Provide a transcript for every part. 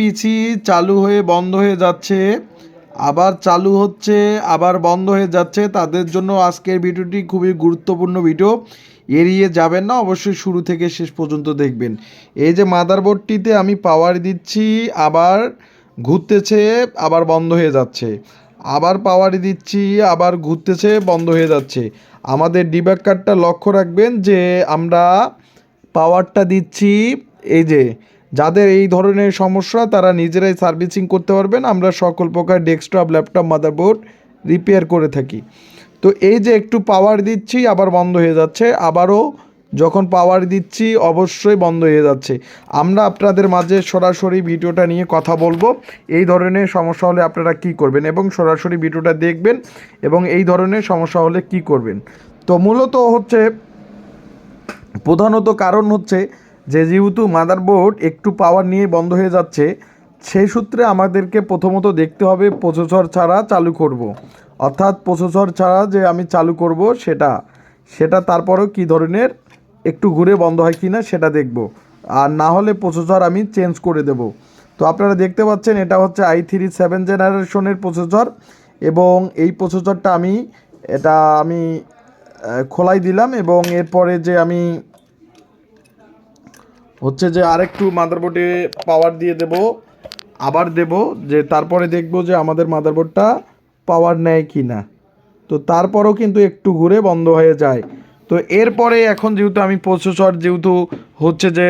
পিসি চালু হয়ে বন্ধ হয়ে যাচ্ছে, আবার চালু হচ্ছে, আবার বন্ধ হয়ে যাচ্ছে, তাদের জন্য আজকের ভিডিওটি খুবই গুরুত্বপূর্ণ ভিডিও। এড়িয়ে যাবেন না, অবশ্যই শুরু থেকে শেষ পর্যন্ত দেখবেন। এই যে মাদারবোর্ডটিতে আমি পাওয়ার দিচ্ছি, আবার ঘুরতেছে, আবার বন্ধ হয়ে যাচ্ছে, আবার পাওয়ার দিচ্ছি, আবার ঘুরতেছে, বন্ধ হয়ে যাচ্ছে। আমাদের ডিবাগ কার্ডটা লক্ষ্য রাখবেন যে আমরা পাওয়ারটা দিচ্ছি, এই যে যাদের এই ধরনের সমস্যা তারা নিজেরাই সার্ভিসিং করতে পারবেন। আমরা সকল প্রকার ডেস্কটপ, ল্যাপটপ, মাদারবোর্ড রিপেয়ার করে থাকি। তো এই যে একটু পাওয়ার দিচ্ছি, আবার বন্ধ হয়ে যাচ্ছে, আবারও যখন পাওয়ার দিচ্ছি অবশ্যই বন্ধ হয়ে যাচ্ছে। আমরা আপনাদের মাঝে সরাসরি ভিডিওটা নিয়ে কথা বলবো, এই ধরনের সমস্যা হলে আপনারা কি করবেন এবং সরাসরি ভিডিওটা দেখবেন এবং এই ধরনের সমস্যা হলে কি করবেন। তো মূলত হচ্ছে প্রধানত কারণ হচ্ছে যে যেহেতু মাদারবোর্ড একটু পাওয়ার নিয়ে বন্ধ হয়ে যাচ্ছে, সেই সূত্রে আমাদেরকে প্রথমত দেখতে হবে প্রসেসর ছাড়া চালু করব। অর্থাৎ প্রসেসর ছাড়া যে আমি চালু করব সেটা তারপরেও কী ধরনের একটু ঘুরে বন্ধ হয় কি না সেটা দেখব। আর না হলে প্রসেসর আমি চেঞ্জ করে দেব। তো আপনারা দেখতে পাচ্ছেন এটা হচ্ছে i3 7 জেনারেশনের প্রসেসর এবং এই প্রসেসরটা আমি খোলাই দিলাম এবং এরপরে যে আমি হচ্ছে যে আরেকটু মাদারবোর্ডে পাওয়ার দিয়ে দেব, আবার দেব, যে তারপরে দেখব যে আমাদের মাদারবোর্ডটা পাওয়ার নেয় কি না। তো তারপরও কিন্তু একটু ঘুরে বন্ধ হয়ে যায়। তো এরপরে এখন যেহেতু আমি প্রসেসর যেহেতু হচ্ছে যে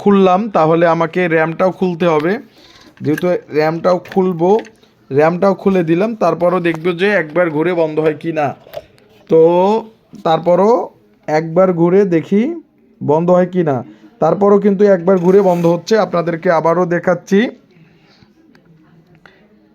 খুললাম, তাহলে আমাকে র্যামটাও খুলতে হবে। যেহেতু র্যামটাও খুলে দিলাম, তারপরও দেখব যে একবার ঘুরে বন্ধ হয় কি না। তো তারপরও একবার ঘুরে দেখি বন্ধ হয় কি না। তারপরও কিন্তু একবার ঘুরে বন্ধ হচ্ছে, আপনাদেরকে আবারও দেখাচ্ছি।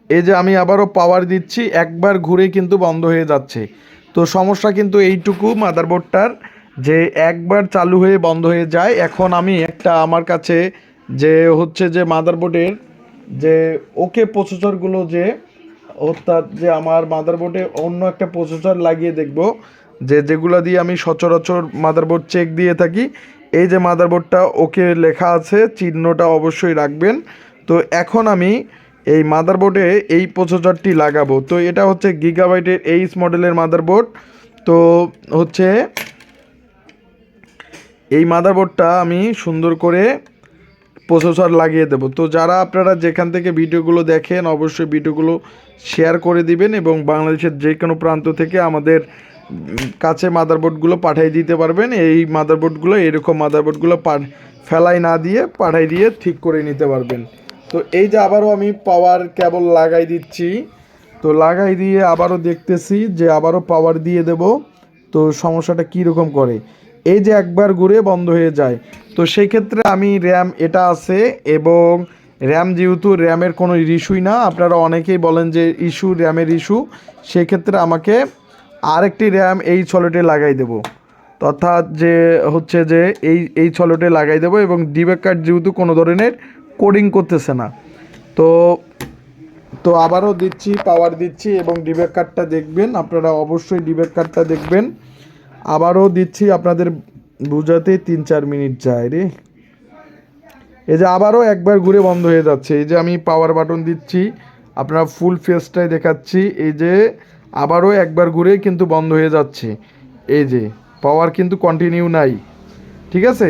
এই যে আমি আবারও পাওয়ার দিচ্ছি, একবার ঘুরে কিন্তু বন্ধ হয়ে যাচ্ছে। তো সমস্যা কিন্তু এইটুকু মাদারবোর্ডটার, যে একবার চালু হয়ে বন্ধ হয়ে যায়। এখন আমি একটা আমার কাছে যে হচ্ছে যে মাদারবোর্ডের যে ওকে প্রসেসরগুলো যে অর্থাৎ যে আমার মাদারবোর্ডে অন্য একটা প্রসেসর লাগিয়ে দেখব, যেগুলো দিয়ে আমি সচরাচর মাদারবোর্ড চেক দিয়ে থাকি। এই যে মাদারবোর্ডটা ওকে লেখা আছে, চিহ্নটা অবশ্যই রাখবেন। তো এখন আমি এই মাদারবোর্ডে এই প্রসেসরটি লাগাবো। তো এটা হচ্ছে গিগাবাইটের এইচ মডেলের মাদারবোর্ড। তো হচ্ছে এই মাদারবোর্ডটা আমি সুন্দর করে প্রসেসর লাগিয়ে দেব। তো যারা আপনারা যেখান থেকে ভিডিওগুলো দেখেন অবশ্যই ভিডিওগুলো শেয়ার করে দিবেন এবং বাংলাদেশের যে কোনো প্রান্ত থেকে আমাদের কাছে মাদারবোর্ডগুলো পাঠিয়ে দিতে পারবেন। এই মাদারবোর্ডগুলো এরকম মাদারবোর্ডগুলো ফেলাই না দিয়ে পাঠিয়ে দিয়ে ঠিক করে নিতে পারবেন। তো এই যে আবারও আমি পাওয়ার কেবল লাগাই দিচ্ছি। তো লাগাই দিয়ে আবারও দেখতেছি যে আবারও পাওয়ার দিয়ে দেব। তো সমস্যাটা কীরকম করে, এই যে একবার ঘুরে বন্ধ হয়ে যায়। তো সেই ক্ষেত্রে আমি র্যাম এটা আছে এবং র্যাম যেহেতু র্যামের কোনো ইস্যুই না, আপনারা অনেকেই বলেন যে ইস্যু র্যামের ইস্যু, সেক্ষেত্রে আমাকে আরেকটি র্যাম এই সকেটে লাগাই দেব। অর্থাৎ যে হচ্ছে যে এই সকেটে লাগাই দেব এবং ডিবাগ কার্ড যেহেতু কোনো ধরনের কোডিং করতেছে না। তো তো আবারও দিচ্ছি, পাওয়ার দিচ্ছি এবং ডিবাগ কার্ডটা দেখবেন, আপনারা অবশ্যই ডিবাগ কার্ডটা দেখবেন। আবারও দিচ্ছি, আপনাদের বুঝাতে 3-4 মিনিট যায় রে। এই যে আবারও একবার ঘুরে বন্ধ হয়ে যাচ্ছে। এই যে আমি পাওয়ার বাটন দিচ্ছি, আপনারা ফুল ফেসটাই দেখাচ্ছি। এই যে আবারও একবার ঘুরে কিন্তু বন্ধ হয়ে যাচ্ছে। এই যে পাওয়ার কিন্তু কন্টিনিউ নাই, ঠিক আছে।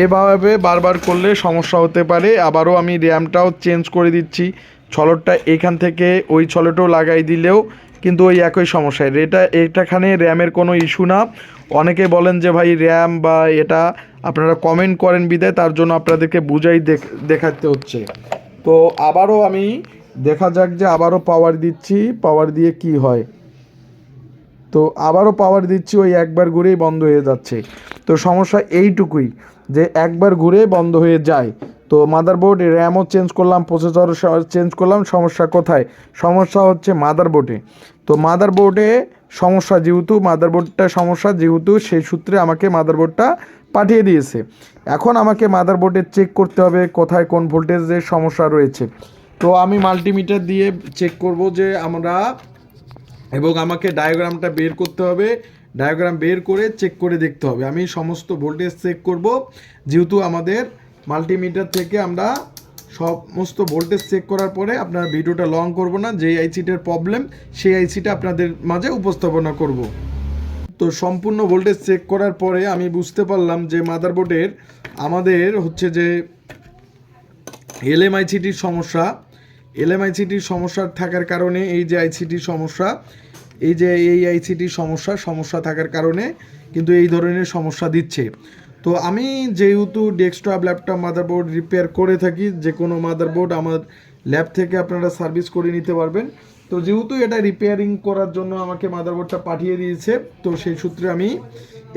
এভাবে বারবার করলে সমস্যা হতে পারে। আবারও আমি র্যামটাও চেঞ্জ করে দিচ্ছি, ছলটটা এখান থেকে ওই ছলটেও লাগাই দিলেও কিন্তু ওই একই সমস্যা। এটাখানে র্যামের কোনো ইস্যু না। অনেকে বলেন যে ভাই র্যাম বা এটা আপনারা কমেন্ট করেন বিদায়, তার জন্য আপনাদেরকে বুঝাই দেখাতে হচ্ছে। তো আবারও আমি দেখা যাক যে আবারও পাওয়ার দিচ্ছি, পাওয়ার দিয়ে কি হয়। তো আবারও পাওয়ার দিচ্ছি, ওই একবার ঘুরেই বন্ধ হয়ে যাচ্ছে। তো সমস্যা এইটুকুই যে একবার ঘুরে বন্ধ হয়ে যায়। তো মাদারবোর্ড র্যামও চেঞ্জ করলাম, প্রসেসর চেঞ্জ করলাম, সমস্যা কোথায়? সমস্যা হচ্ছে মাদারবোর্ডে। তো মাদারবোর্ডে সমস্যা যেহেতু সেই সূত্রে আমাকে মাদারবোর্ডটা পাঠিয়ে দিয়েছে। এখন আমাকে মাদারবোর্ডে চেক করতে হবে কোথায় কোন ভোল্টেজের সমস্যা রয়েছে। তো আমি মাল্টিমিটার দিয়ে চেক করব যে আমরা, এবং আমাকে ডায়াগ্রামটা বের করতে হবে। ডায়াগ্রাম বের করে চেক করে দেখতে হবে। আমি সমস্ত ভোল্টেজ চেক করব, যেহেতু আমাদের মাল্টিমিটার থেকে আমরা সমস্ত ভোল্টেজ চেক করার পরে আপনার ভিডিওটা লং করব না, যেই আইসিটার প্রবলেম সেই আইসিটা আপনাদের মাঝে উপস্থাপনা করব। তো সম্পূর্ণ ভোল্টেজ চেক করার পরে আমি বুঝতে পারলাম যে মাদারবোর্ডের আমাদের হচ্ছে যে এলএমআইসিটির সমস্যা। এলএমআইসিটির সমস্যা থাকার কারণে এই যে আইসিটির সমস্যা, এই যে এই আইসিটির সমস্যা থাকার কারণে কিন্তু এই ধরনের সমস্যা দিচ্ছে। তো আমি যেহেতু ডেস্কটপ ল্যাপটপ মাদারবোর্ড রিপেয়ার করে থাকি, যে কোনো মাদারবোর্ড আমার ল্যাব থেকে আপনারা সার্ভিস করে নিতে পারবেন। তো যেহেতু এটা রিপেয়ারিং করার জন্য আমাকে মাদারবোর্ডটা পাঠিয়ে দিয়েছে, তো সেই সূত্রে আমি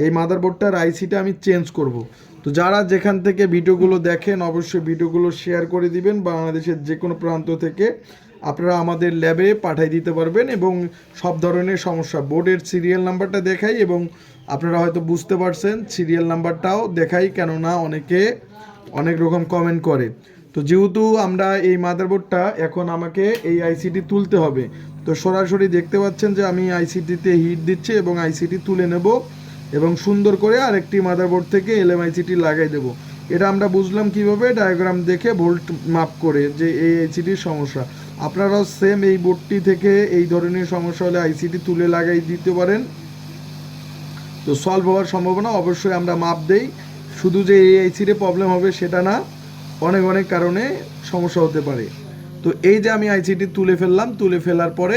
এই মাদারবোর্ডটার আইসিটা আমি চেঞ্জ করব। তো যারা যেখান থেকে ভিডিওগুলো দেখেন অবশ্যই ভিডিওগুলো শেয়ার করে দিবেন। বাংলাদেশের যে কোনো প্রান্ত থেকে আপনারা আমাদের ল্যাবে পাঠিয়ে দিতে পারবেন এবং সব ধরনের সমস্যা বোর্ডের সিরিয়াল নাম্বারটা দেখাই এবং আপনারা হয়তো বুঝতে পারছেন সিরিয়াল নাম্বারটাও দেখাই, কেননা অনেকে অনেক রকম কমেন্ট করে। তো যেহেতু আমরা এই মাদারবোর্ডটা এখন আমাকে এই আইসিটি তুলতে হবে, তো সরাসরি দেখতে পাচ্ছেন যে আমি আইসিটিতে হিট দিচ্ছি এবং আইসিটি তুলে নেব এবং সুন্দর করে আরেকটি মাদারবোর্ড থেকে এলএমআইসিটি লাগাই দেব। এটা আমরা বুঝলাম কিভাবে, ডায়াগ্রাম দেখে ভোল্ট মাপ করে যে এই আইসিটির সমস্যা। আপনারাও সেম এই বোর্ডটি থেকে এই ধরনের সমস্যা হলে আইসিটি তুলে লাগাই দিতে পারেন, তো সলভ হওয়ার সম্ভাবনা অবশ্যই আমরা মাপ দেই। শুধু যে এই আইসিতে প্রবলেম হবে সেটা না, অনেক অনেক কারণে সমস্যা হতে পারে। তো এই যে আমি আইসিটি তুলে ফেললাম, তুলে ফেলার পরে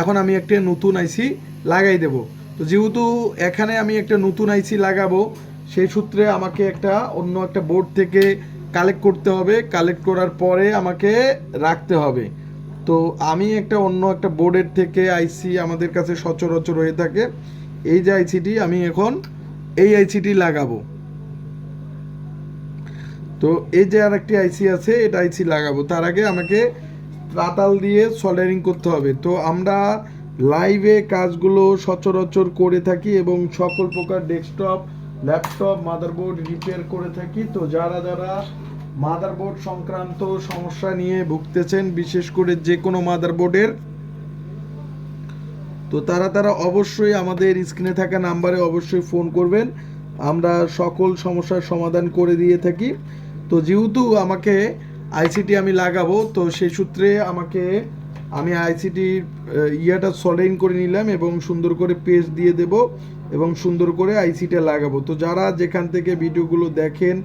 এখন আমি একটা নতুন আইসি লাগাই দেব। তো যেহেতু এখানে আমি একটা নতুন আইসি লাগাবো, সেই সূত্রে আমাকে একটা অন্য একটা বোর্ড থেকে কালেক্ট করতে হবে, কালেক্ট করার পরে আমাকে রাখতে হবে। তো আমি একটা অন্য একটা বোর্ডের থেকে আইসি আমাদের কাছে সচরাচর হয়ে থাকে, এই যে আইসিটি আমি এখন এই আইসিটি লাগাবো। তো এই যে আর একটি আইসি আছে, এটা আইসি লাগাবো। তার আগে আমাকে পাতাল দিয়ে সল্ডারিং করতে হবে। তো আমরা লাইভে কাজগুলো সচরাচর করে থাকি এবং সকল প্রকার ডেস্কটপ ল্যাপটপ মাদারবোর্ড রিপেয়ার করে থাকি। তো যারা যারা মাদারবোর্ড সংক্রান্ত সমস্যা নিয়ে ভুগতেছেন, বিশেষ করে যে কোনো মাদারবোর্ডের, তো তারা অবশ্যই আমাদের স্ক্রিনে থাকা নাম্বারে অবশ্যই ফোন করবেন, আমরা সকল সমস্যার সমাধান করে দিয়ে থাকি। তো যেহেতু আমাকে আইসিটি আমি লাগাবো, তো সেই সূত্রে আমি আইসিটির ইয়াটা সল্ডারিং করে নিলাম এবং সুন্দর করে পেস্ট দিয়ে দেব এবং সুন্দর করে আইসিটা লাগাবো। তো যারা যেখান থেকে ভিডিওগুলো দেখেন,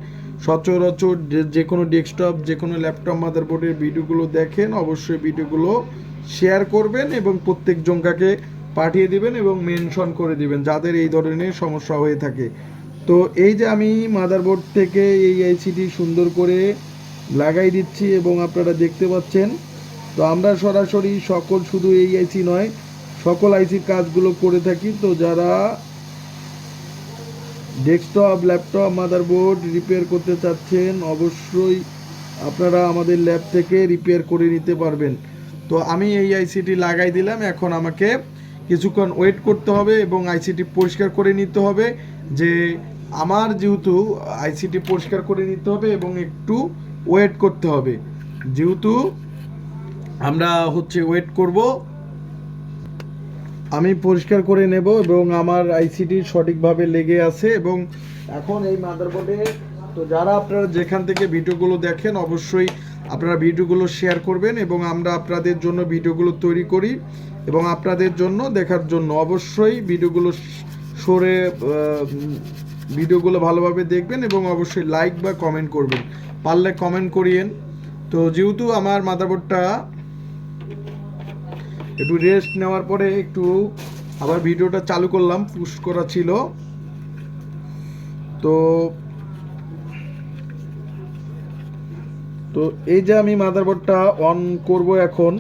সচরাচর যে কোনো ডেস্কটপ যে কোনো ল্যাপটপ মাদারবোর্ডের ভিডিওগুলো দেখেন, অবশ্যই ভিডিওগুলো শেয়ার করবেন এবং প্রত্যেক জনকে পাঠিয়ে দিবেন এবং মেনশন করে দিবেন যাদের এই ধরনের সমস্যা হয়ে থাকে। তো এই যে আমি মাদারবোর্ড থেকে এই আইসিটি সুন্দর করে লাগাই দিচ্ছি এবং আপনারা দেখতে পাচ্ছেন। তো আমরা সরাসরি শুধু এই আইসি নয়, সকল আইসির কাজগুলো করে থাকি। তো যারা ডেস্কটপ ল্যাপটপ মাদারবোর্ড রিপেয়ার করতে চাচ্ছেন, অবশ্যই আপনারা আমাদের ল্যাব থেকে রিপেয়ার করে নিতে পারবেন। তো আমি এই আইসিটি লাগাই দিলাম, এখন আমাকে কিছুক্ষণ ওয়েট করতে হবে এবং আইসিটি পরিষ্কার করে নিতে হবে। যে আমার যেহেতু আইসিটি পরিষ্কার করে নিতে হবে এবং একটু ওয়েট করতে হবে, যেহেতু আমরা ওয়েট করব, আমি পরিষ্কার করে নেব এবং আমার আইসিটি সঠিকভাবে লেগে আছে এবং এখন এই মাদারবোর্ডে। তো যারা আপনারা যেখান থেকে ভিডিওগুলো দেখেন অবশ্যই আপনারা ভিডিওগুলো শেয়ার করবেন এবং আমরা আপনাদের জন্য ভিডিওগুলো তৈরি করি এবং আপনাদের জন্য দেখার জন্য অবশ্যই ভিডিওগুলো ভালোভাবে দেখবেন এবং অবশ্যই লাইক বা কমেন্ট করবেন, পারলে কমেন্ট করিয়েন। তো যেহেতু আমার মাদারবোর্ডটা একটু রেস্ট নেওয়ার পরে একটু আবার ভিডিওটা চালু করলাম, পুশ করা ছিল। তো এই যে আমি মাদারবোর্ডটা অন করব এখন।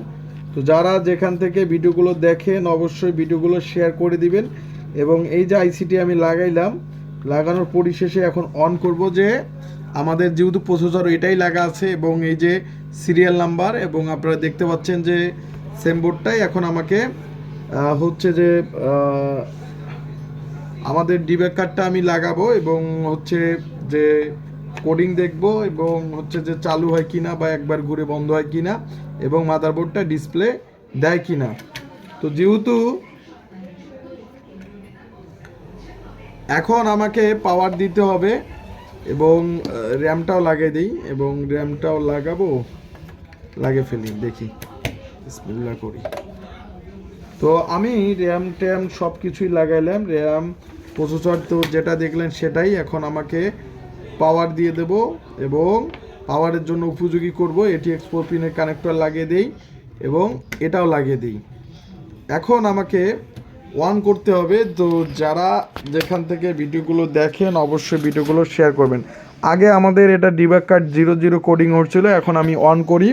তো যারা যেখান থেকে ভিডিওগুলো দেখেন অবশ্যই ভিডিওগুলো শেয়ার করে দিবেন এবং এই যে আইসিটি আমি লাগাইলাম, লাগানোর পরিশেষে এখন অন করব। যে আমাদের যেহেতু প্রসেসর এটাই লাগা আছে এবং এই যে সিরিয়াল নাম্বার এবং আপনারা দেখতে পাচ্ছেন যে সেম বোর্ডটাই এখন আমাকে আমাদের ডিব্যাগ কার্ডটা আমি লাগাবো এবং যে কোডিং দেখব এবং যে চালু হয় কিনা বা একবার ঘুরে বন্ধ হয় কিনা এবং মাদারবোর্ডটা ডিসপ্লে দেয় কিনা। তো যেহেতু এখন আমাকে পাওয়ার দিতে হবে এবং র্যামটাও লাগিয়ে দিই এবং র্যামটাও লাগাবো, লাগিয়ে ফেলি, দেখি বিসমিল্লাহ করি। তো আমি র্যাম ট্যাম সব কিছুই লাগাইলাম, র্যাম প্রসেসর তো যেটা দেখলেন সেটাই। এখন আমাকে পাওয়ার দিয়ে দেব এবং পাওয়ারের জন্য উপযোগী করব, এটিএক্স 4 পিনের কানেক্টর লাগিয়ে দেই এবং এটাও লাগিয়ে দিই। এখন আমাকে অন করতে হবে। তো যারা যেখান থেকে ভিডিওগুলো দেখেন অবশ্যই ভিডিওগুলো শেয়ার করবেন। আগে আমাদের এটা ডিবাগ কার্ড 00 কোডিং হচ্ছিলো, এখন আমি অন করি।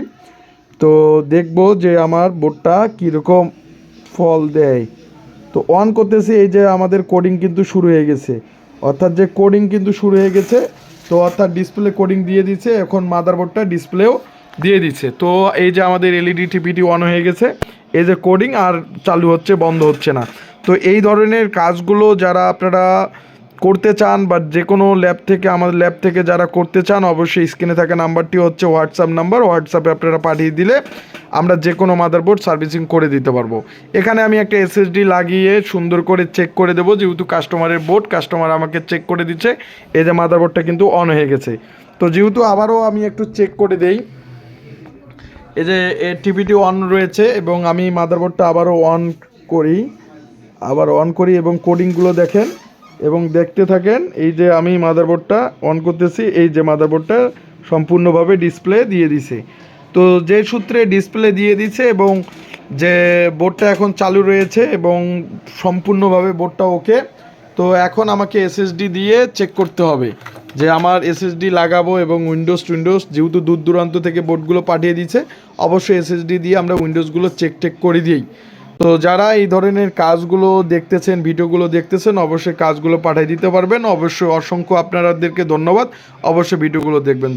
তো দেখব যে আমার বোর্ডটা কীরকম ফল দেয়। তো অন করতেছি, এই যে আমাদের কোডিং কিন্তু শুরু হয়ে গেছে, অর্থাৎ যে কোডিং কিন্তু শুরু হয়ে গেছে। তো অর্থাৎ ডিসপ্লে কোডিং দিয়ে দিচ্ছে, এখন মাদারবোর্ডটা ডিসপ্লেও দিয়ে দিচ্ছে। তো এই যে আমাদের এলইডি টিপিটি অন হয়ে গেছে, এই যে কোডিং আর চালু হচ্ছে, বন্ধ হচ্ছে না। তো এই ধরনের কাজগুলো যারা আপনারা করতে চান বা যে কোনো ল্যাব থেকে, আমাদের ল্যাব থেকে যারা করতে চান, অবশ্যই স্ক্রিনে থাকা নাম্বারটি হচ্ছে হোয়াটসঅ্যাপ নাম্বার, হোয়াটসঅ্যাপে আপনারা পাঠিয়ে দিলে আমরা যে কোনো মাদারবোর্ড সার্ভিসিং করে দিতে পারবো। এখানে আমি একটা এসএসডি লাগিয়ে সুন্দর করে চেক করে দেবো, যেহেতু কাস্টমারের বোর্ড, কাস্টমার আমাকে চেক করে দিচ্ছে। এই যে মাদারবোর্ডটা কিন্তু অন হয়ে গেছে। তো যেহেতু আবারও আমি একটু চেক করে দেই, এই যে টিভিটি অন রয়েছে এবং আমি মাদারবোর্ডটা আবারও অন করি এবং কোডিংগুলো দেখেন এবং দেখতে থাকেন। এই যে আমি মাদারবোর্ডটা অন করতেছি, এই যে মাদারবোর্ডটা সম্পূর্ণভাবে ডিসপ্লে দিয়ে দিছে। তো যে সূত্রে ডিসপ্লে দিয়ে দিছে এবং যে বোর্ডটা এখন চালু রয়েছে এবং সম্পূর্ণভাবে বোর্ডটা ওকে। তো এখন আমাকে এসএসডি দিয়ে চেক করতে হবে যে আমার এসএসডি লাগাবো এবং উইন্ডোজ যেহেতু দূর দূরান্ত থেকে বোর্ডগুলো পাঠিয়ে দিচ্ছে, অবশ্যই এসএসডি দিয়ে আমরা উইন্ডোজগুলো চেক করে দিই। তো যারা এই ধরনের কাজগুলো দেখতেছেন, ভিডিওগুলো দেখতেছেন, অবশ্যই কাজগুলো পাঠিয়ে দিতে পারবেন। অবশ্যই অসংখ্য আপনাদেরকে ধন্যবাদ, অবশ্যই ভিডিওগুলো দেখবেন।